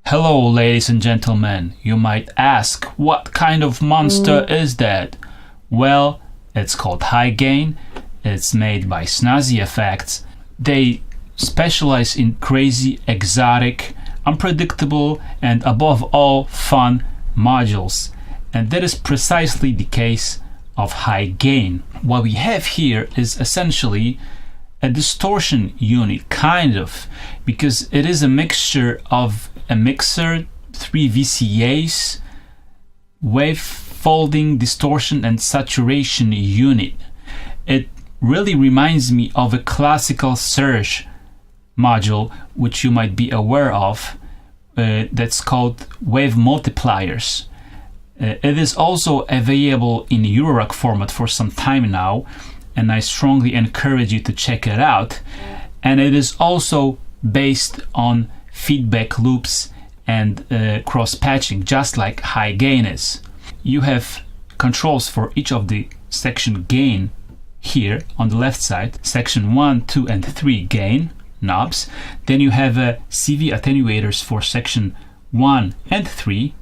Hello ladies and gentlemen, you might ask, what kind of monster is that? Well, it's called High Gain, it's made by SNAZZY FX. They specialize in crazy, exotic, unpredictable and above all fun modules, and that is precisely the case of High Gain. What we have here is essentially a distortion unit, kind of, because it is a mixture of a mixer, 3 VCAs, wave folding, distortion and saturation unit. It really reminds me of a classical Surge module which you might be aware of, that's called wave multipliers. It is also available in Eurorack format for some time now, and I strongly encourage you to check it out. And it is also based on feedback loops and cross-patching, just like High Gain is. You have controls for each of the section gain here on the left side, section 1, 2 and 3 gain knobs. Then you have CV attenuators for section 1 and 3,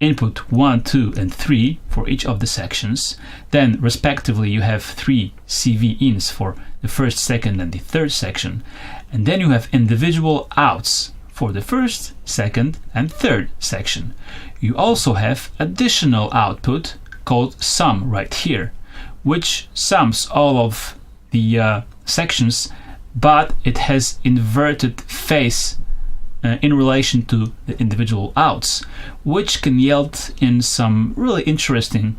input 1, 2 and 3 for each of the sections. Then respectively you have 3 CV ins for the first, second and the third section. And then you have individual outs for the first, second and third section. You also have additional output called sum right here, which sums all of the sections, but it has inverted phase in relation to the individual outs, which can yield in some really interesting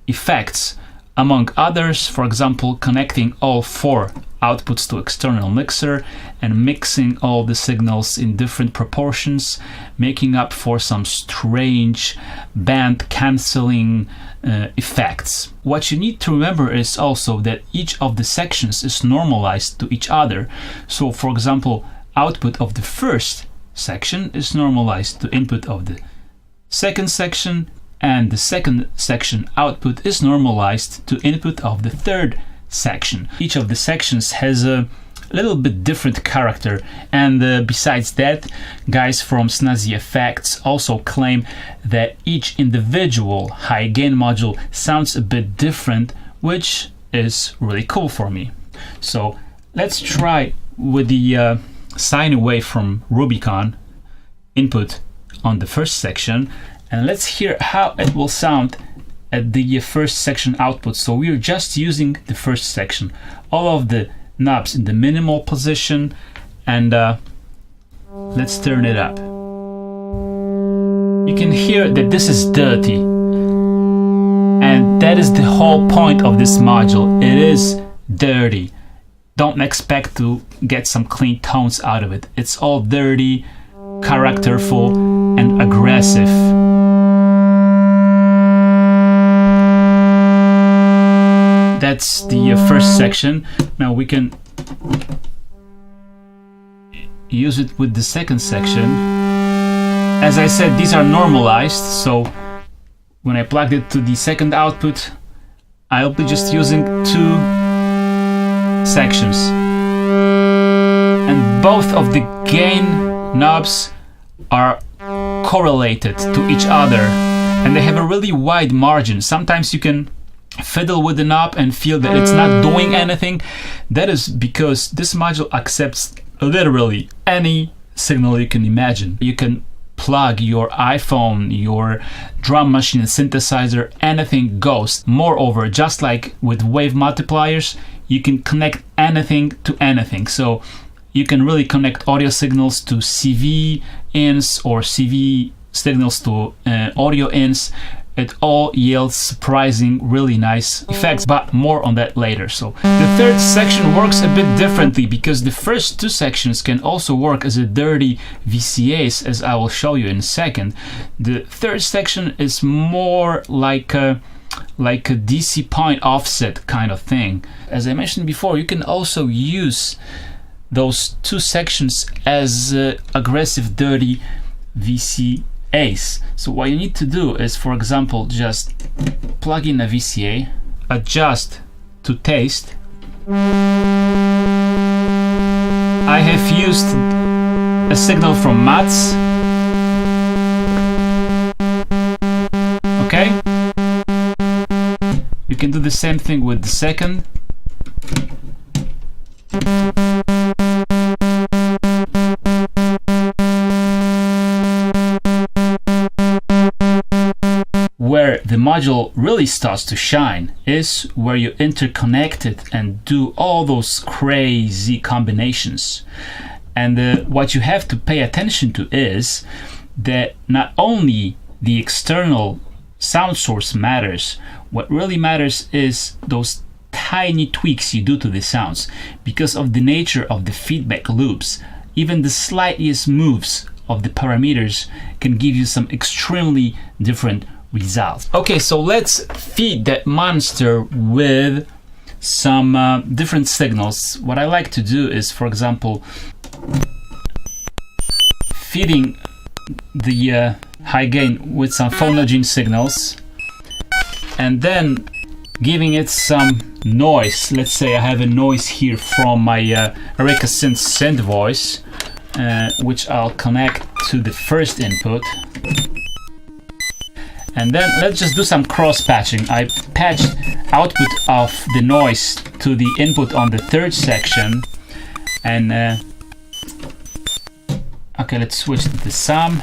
effects. Among others, for example, connecting all 4 outputs to external mixer and mixing all the signals in different proportions, making up for some strange band cancelling effects. What you need to remember is also that each of the sections is normalized to each other. So for example, output of the first section is normalized to input of the second section, and the second section output is normalized to input of the third section. Each of the sections has a little bit different character, and besides that, guys from SNAZZY FX also claim that each individual High Gain module sounds a bit different, which is really cool for me. So let's try with the sine wave from Rubicon input on the first section, and let's hear how it will sound at the first section output. So we are just using the first section, all of the knobs in the minimal position, and let's turn it up. You can hear that this is dirty, and that is the whole point of this module. It is dirty. Don't expect to get some clean tones out of it. It's all dirty, characterful and aggressive. That's the first section. Now we can use it with the second section. As I said, these are normalized, so when I plugged it to the second output, I'll be just using 2 sections. And both of the gain knobs are correlated to each other, and they have a really wide margin. Sometimes you can fiddle with the knob and feel that it's not doing anything, that is because this module accepts literally any signal you can imagine. You can plug your iPhone, your drum machine, synthesizer, anything goes. Moreover, just like with wave multipliers, you can connect anything to anything. So you can really connect audio signals to CV ins or CV signals to audio ins. It all yields surprising, really nice effects, but more on that later. So the third section works a bit differently because the first two sections can also work as a dirty VCAs, as I will show you in a second. The third section is more like a DC point offset kind of thing. As I mentioned before, you can also use those two sections as aggressive, dirty VCAs. So what you need to do is, for example, just plug in a VCA, adjust to taste. I have used a signal from Mats. Okay? You can do the same thing with the second. Where the module really starts to shine is where you interconnect it and do all those crazy combinations. And what you have to pay attention to is that not only the external sound source matters, what really matters is those tiny tweaks you do to the sounds. Because of the nature of the feedback loops, even the slightest moves of the parameters can give you some extremely different results. Okay, so let's feed that monster with some different signals. What I like to do is, for example, feeding the high gain with some phonogen signals and then giving it some noise. Let's say I have a noise here from my Erika synth voice, which I'll connect to the first input. And then let's just do some cross patching. I patched output of the noise to the input on the third section. And okay, let's switch to the sum.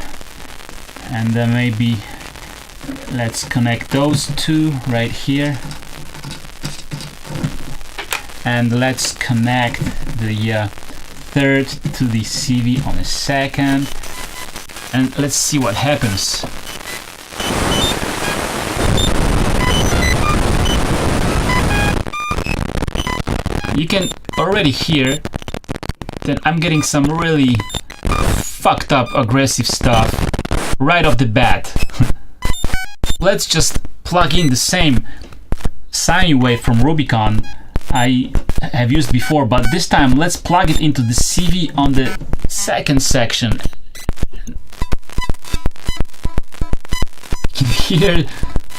And then maybe let's connect those two right here. And let's connect the third to the CV on the second. And let's see what happens. You can already hear that I'm getting some really fucked up aggressive stuff right off the bat. Let's just plug in the same sine wave from Rubicon I have used before, but this time let's plug it into the CV on the second section. You can hear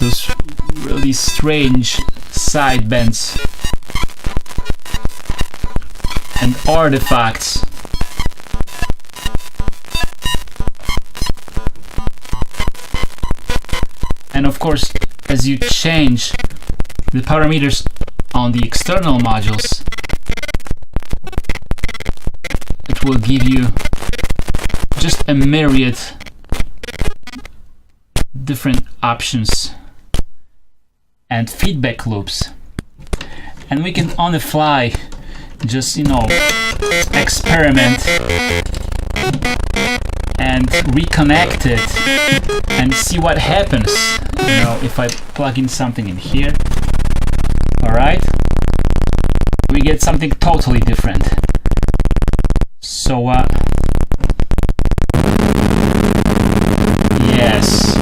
those really strange side bends and artifacts. And of course, as you change the parameters on the external modules, it will give you just a myriad different options and feedback loops. And we can on the fly just, you know, experiment and reconnect it and see what happens. You know, if I plug in something in here, all right, we get something totally different. So yes.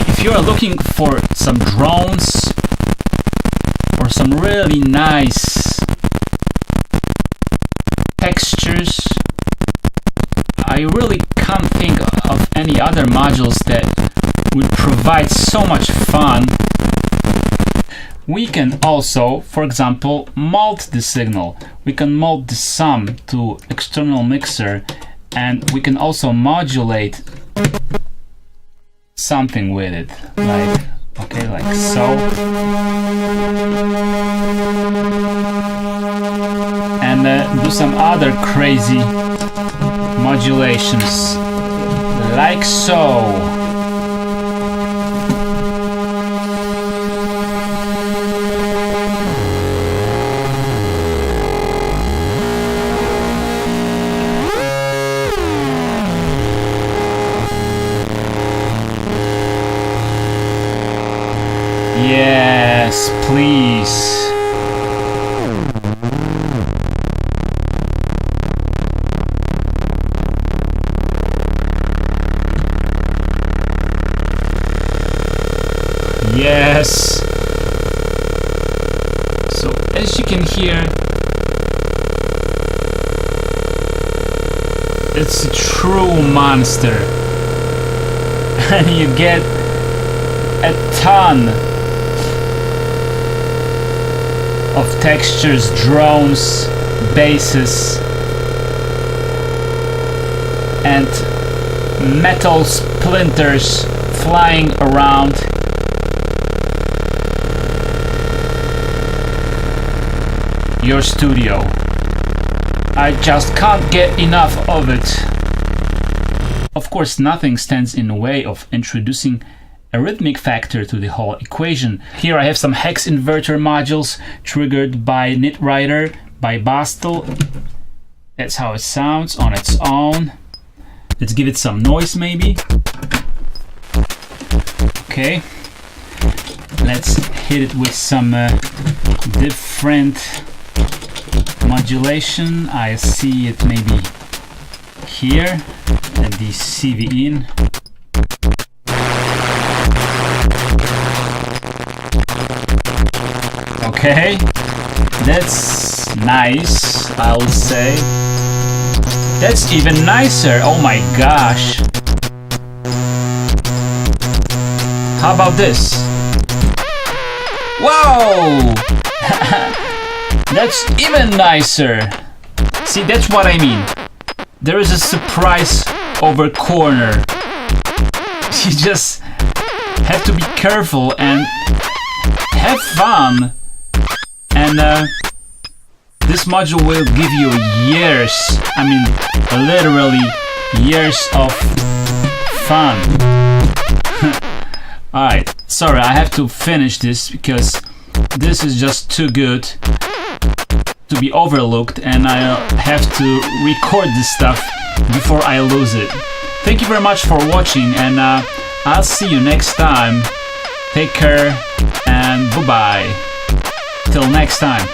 If you are looking for some drones or some really nice textures, I really can't think of any other modules that would provide so much fun. We can also, for example, mold the signal. We can mold the sum to external mixer, and we can also modulate something with it, like, okay, like so. And do some other crazy modulations, like so. Yes, please. Yes. So as you can hear, it's a true monster. And you get a ton of textures, drones, basses, and metal splinters flying around. Your studio. I just can't get enough of it. Of course, nothing stands in the way of introducing a rhythmic factor to the whole equation. Here I have some hex inverter modules triggered by Nitrider by Bastel. That's how it sounds on its own. Let's give it some noise maybe. Okay. Let's hit it with some different modulation. I see it maybe here at the CV in. Okay, that's nice, I'll say. That's even nicer, oh my gosh. How about this? Whoa! That's even nicer. See, that's what I mean. There is a surprise over corner. You just have to be careful and have fun. And this module will give you years, I mean literally years of fun. Alright, sorry, I have to finish this because this is just too good to be overlooked, and I'll have to record this stuff before I lose it. Thank you very much for watching, and I'll see you next time. Take care and bye-bye. Till next time.